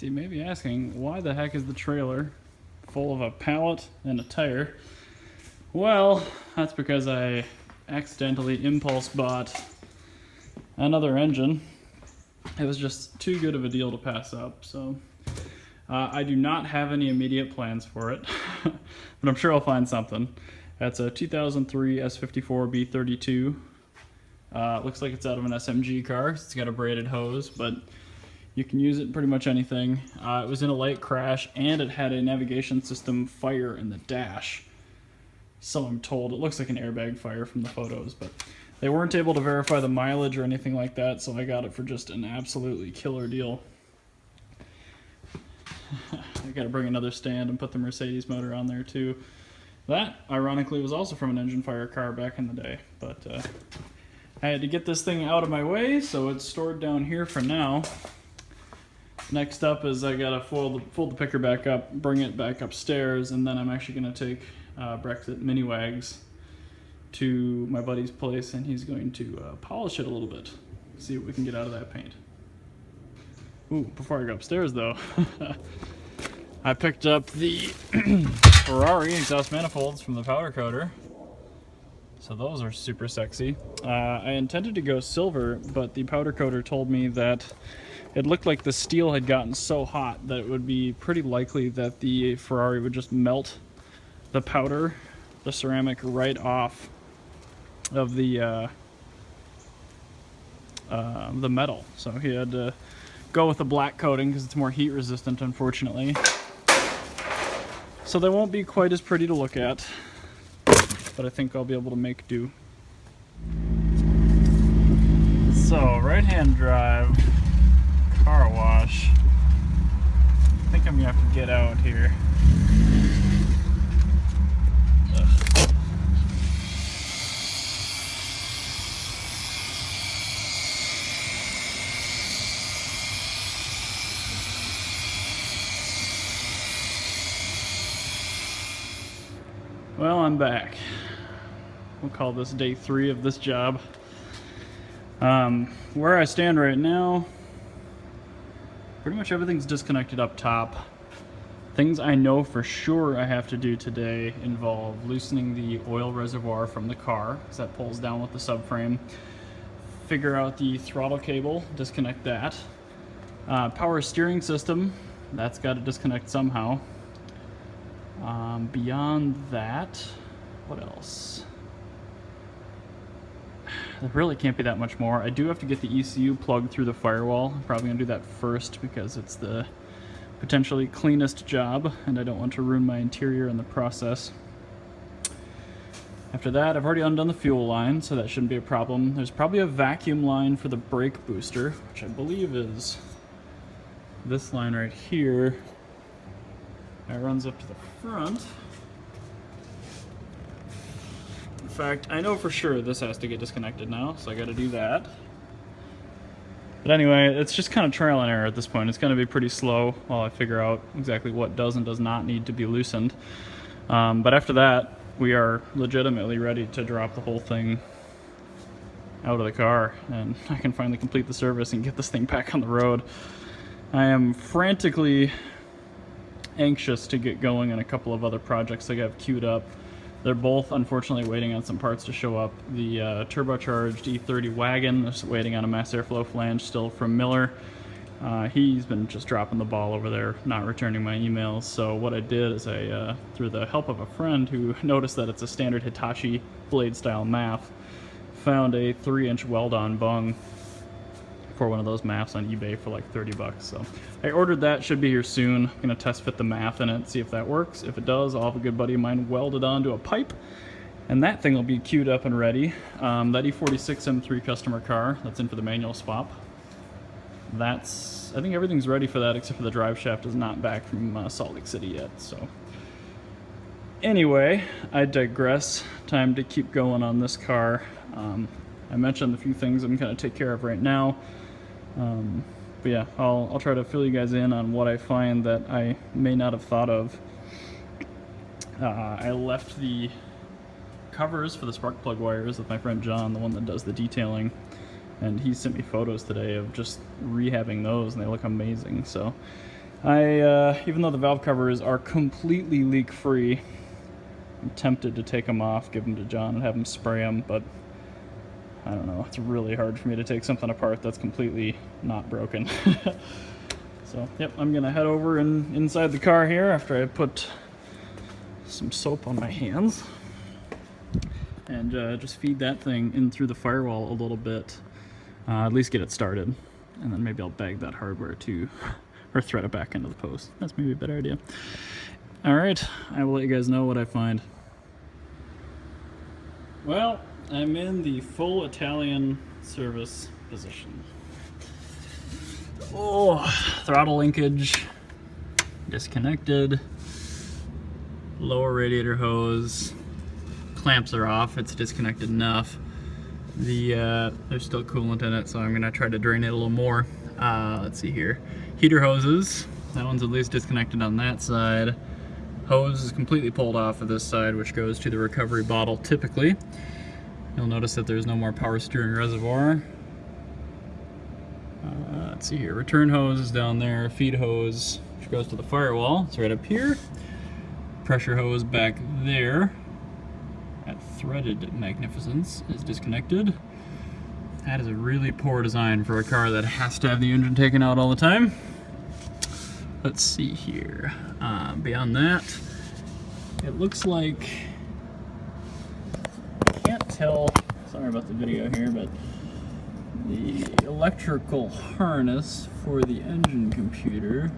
So you may be asking, why the heck is the trailer full of a pallet and a tire? Well, that's because I accidentally impulse bought another engine. It was just too good of a deal to pass up, so I do not have any immediate plans for it, but I'm sure I'll find something. That's a 2003 S54 B32. Looks like it's out of an SMG car. It's got a braided hose, but you can use it in pretty much anything. It was in a light crash, and it had a navigation system fire in the dash. So I'm told. It looks like an airbag fire from the photos, but they weren't able to verify the mileage or anything like that, so I got it for just an absolutely killer deal. I gotta bring another stand and put the Mercedes motor on there too. That, ironically, was also from an engine fire car back in the day, but I had to get this thing out of my way, so it's stored down here for now. Next up is I gotta fold the picker back up, bring it back upstairs, and then I'm actually gonna take Brexit mini wags to my buddy's place, and he's going to polish it a little bit, see what we can get out of that paint. Ooh, before I go upstairs though, I picked up the Ferrari exhaust manifolds from the powder coater. So those are super sexy. I intended to go silver, but the powder coater told me that it looked like the steel had gotten so hot that it would be pretty likely that the Ferrari would just melt the powder, the ceramic, right off of the metal. So he had to go with the black coating because it's more heat resistant, unfortunately. So they won't be quite as pretty to look at, but I think I'll be able to make do. So, right-hand drive, car wash. I think I'm gonna have to get out here. Ugh. Well, I'm back. We'll call this day 3 of this job. Where I stand right now, pretty much everything's disconnected up top. Things I know for sure I have to do today involve loosening the oil reservoir from the car, because that pulls down with the subframe. Figure out the throttle cable, disconnect that. Power steering system, that's got to disconnect somehow. Beyond that, what else? There really can't be that much more. I do have to get the ECU plugged through the firewall. I'm probably going to do that first because it's the potentially cleanest job, and I don't want to ruin my interior in the process. After that, I've already undone the fuel line, so that shouldn't be a problem. There's probably a vacuum line for the brake booster, which I believe is this line right here. It runs up to the front. In fact, I know for sure this has to get disconnected now, so I gotta do that. But anyway, it's just kind of trial and error at this point. It's gonna be pretty slow while I figure out exactly what does and does not need to be loosened. But after that, we are legitimately ready to drop the whole thing out of the car, and I can finally complete the service and get this thing back on the road. I am frantically anxious to get going on a couple of other projects I have queued up. They're both unfortunately waiting on some parts to show up. The turbocharged E30 wagon is waiting on a mass airflow flange still from Miller. He's been just dropping the ball over there, not returning my emails. So what I did is I, through the help of a friend who noticed that it's a standard Hitachi blade style MAF, found a 3-inch weld-on bung for one of those MAFs on eBay for like 30 bucks. So I ordered that, should be here soon. I'm gonna test fit the MAF in it, see if that works. If it does, I'll have a good buddy of mine weld it onto a pipe, and that thing will be queued up and ready. That E46 M3 customer car, that's in for the manual swap. I think everything's ready for that except for the drive shaft is not back from Salt Lake City yet. So anyway, I digress. Time to keep going on this car. I mentioned the few things I'm gonna take care of right now. But yeah, I'll try to fill you guys in on what I find that I may not have thought of. I left the covers for the spark plug wires with my friend John, the one that does the detailing, and he sent me photos today of just rehabbing those, and they look amazing. So Even though the valve covers are completely leak-free, I'm tempted to take them off, give them to John, and have him spray them, but I don't know. It's really hard for me to take something apart that's completely not broken. So, yep, I'm gonna head over and inside the car here after I put some soap on my hands and just feed that thing in through the firewall a little bit, at least get it started, and then maybe I'll bag that hardware too, or thread it back into the post. That's maybe a better idea. All right, I will let you guys know what I find. Well, I'm in the full Italian service position. Oh, throttle linkage disconnected, lower radiator hose, clamps are off, it's disconnected enough. There's still coolant in it, so I'm gonna try to drain it a little more. Let's see here. Heater hoses, that one's at least disconnected on that side. Hose is completely pulled off of this side, which goes to the recovery bottle typically. You'll notice that there's no more power steering reservoir. Let's see here, return hose is down there, feed hose, which goes to the firewall, it's right up here. Pressure hose back there. That threaded magnificence is disconnected. That is a really poor design for a car that has to have the engine taken out all the time. Let's see here. Beyond that, it looks like, I can't tell, sorry about the video here, but the electrical harness for the engine computer,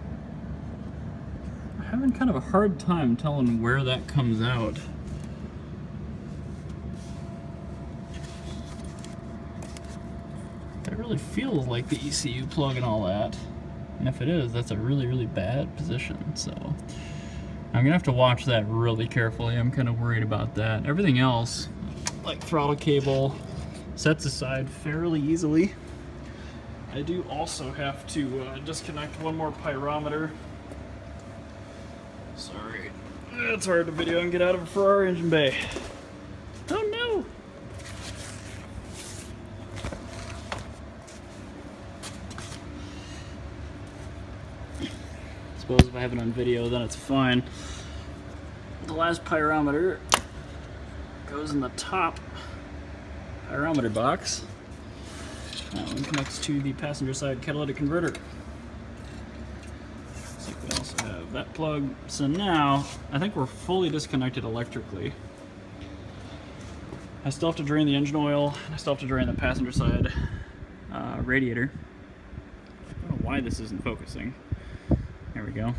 I'm having kind of a hard time telling where that comes out. It really feels like the ECU plug and all that. And if it is, that's a really, really bad position. So I'm gonna have to watch that really carefully. I'm kind of worried about that. Everything else, like throttle cable, sets aside fairly easily. I do also have to disconnect one more pyrometer. Sorry, it's hard to video and get out of a Ferrari engine bay. Oh no! I suppose if I have it on video, then it's fine. The last pyrometer goes in the top pyrometer box. That one connects to the passenger side catalytic converter. Looks like we also have that plug. So now, I think we're fully disconnected electrically. I still have to drain the engine oil, and I still have to drain the passenger side radiator. I don't know why this isn't focusing. There we go.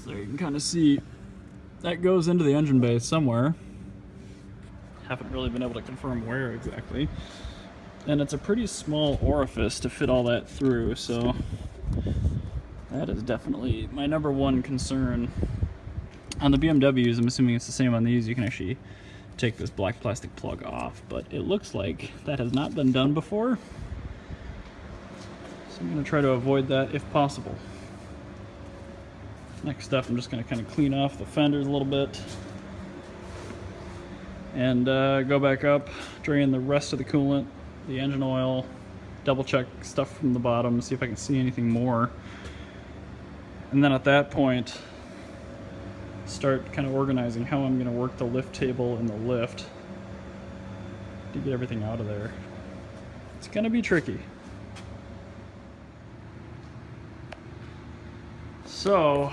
So you can kind of see that goes into the engine bay somewhere. Haven't really been able to confirm where exactly. And it's a pretty small orifice to fit all that through, so that is definitely my number one concern. On the BMWs, I'm assuming it's the same on these, you can actually take this black plastic plug off, but it looks like that has not been done before. So I'm going to try to avoid that if possible. Next up, I'm just going to kind of clean off the fenders a little bit and go back up, drain the rest of the coolant, the engine oil, double check stuff from the bottom, see if I can see anything more. And then at that point, start kind of organizing how I'm going to work the lift table and the lift to get everything out of there. It's going to be tricky. So,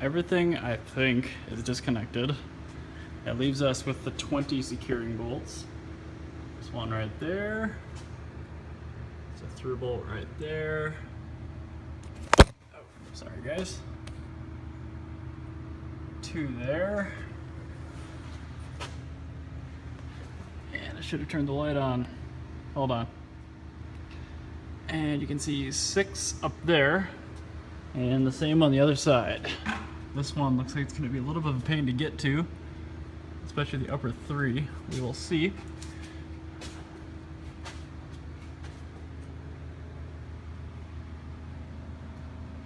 everything I think is disconnected. That leaves us with the 20 securing bolts. There's one right there. There's a through bolt right there. Oh, sorry guys. Two there. And I should have turned the light on. Hold on. And you can see 6 up there. And the same on the other side. This one looks like it's going to be a little bit of a pain to get to, especially the upper 3. We will see.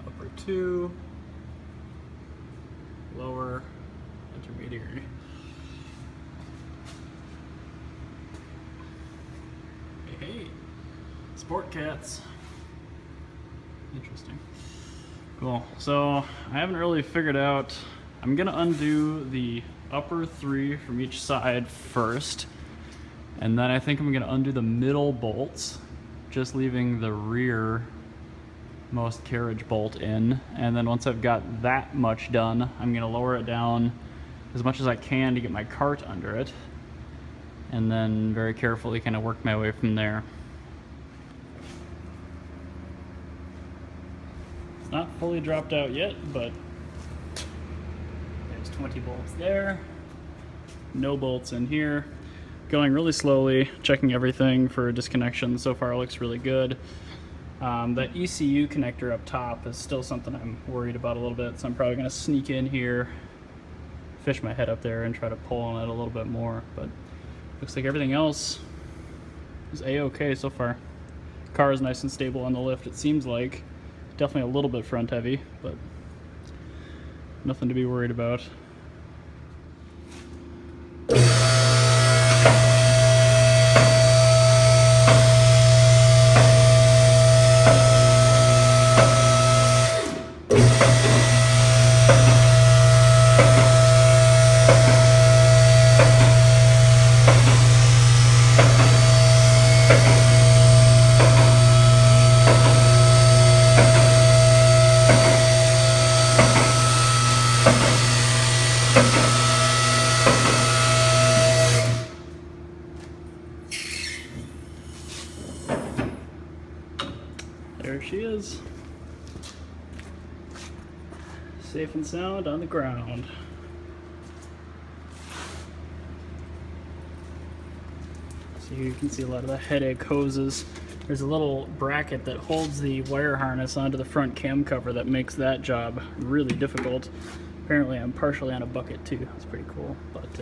Upper 2, lower, intermediary. Hey, sport cats. Interesting. Cool. So I haven't really figured out. I'm gonna undo the upper 3 from each side first, and then I think I'm gonna undo the middle bolts, just leaving the rear most carriage bolt in. And then once I've got that much done, I'm gonna lower it down as much as I can to get my cart under it, and then very carefully kind of work my way from there. It's not fully dropped out yet, but there's 20 bolts there. No bolts in here. Going really slowly, checking everything for disconnection. So far it looks really good. That ECU connector up top is still something I'm worried about a little bit, so I'm probably going to sneak in here, fish my head up there and try to pull on it a little bit more. But looks like everything else is a-okay so far. Car is nice and stable on the lift, it seems like. Definitely a little bit front heavy, but nothing to be worried about. There she is, safe and sound on the ground. So here you can see a lot of the headache hoses. There's a little bracket that holds the wire harness onto the front cam cover that makes that job really difficult. Apparently I'm partially on a bucket too, that's pretty cool. But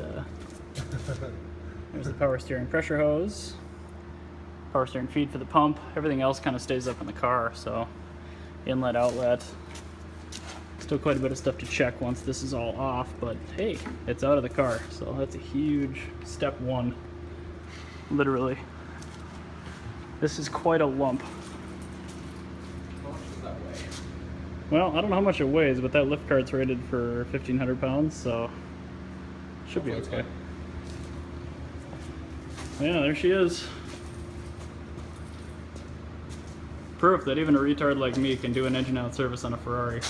there's the power steering pressure hose. Power steering feed for the pump. Everything else kind of stays up in the car, so inlet, outlet. Still quite a bit of stuff to check once this is all off, but hey, it's out of the car, so that's a huge step 1, literally. This is quite a lump. How much does that weigh? Well, I don't know how much it weighs, but that lift cart's rated for 1,500 pounds, so should be okay. Yeah, there she is. Proof that even a retard like me can do an engine out service on a Ferrari.